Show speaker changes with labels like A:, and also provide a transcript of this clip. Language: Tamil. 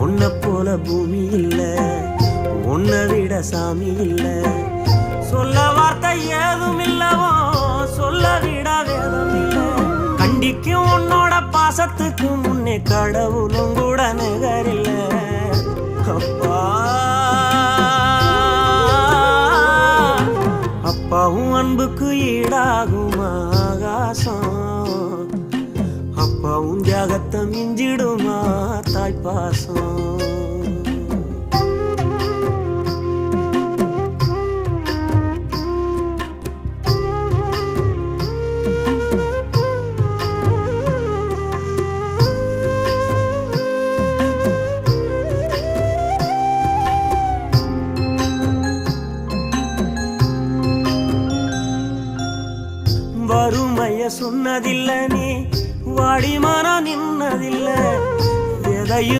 A: உன்னை போல பூமி இல்ல, உன்னை விட சாமி இல்ல. சொல்ல வார்த்தை ஏதும் இல்லவோ, சொல்ல விட வேதம் இல்ல. கண்டிக்கும் உன்னோட பாசத்துக்கு முன்னே கடவுளும் கூட நிகரில்ல. அப்பா அப்பாவும் அன்புக்கு ஈடாகும் ஆகாசம், அப்பாவும் தியாகத்தை மிஞ்சிடுமா தாய்ப்பாசம். வறுமைய சொன்னதில்லை, நீ வாடி மனம் நின்னதில்லை. எதையும்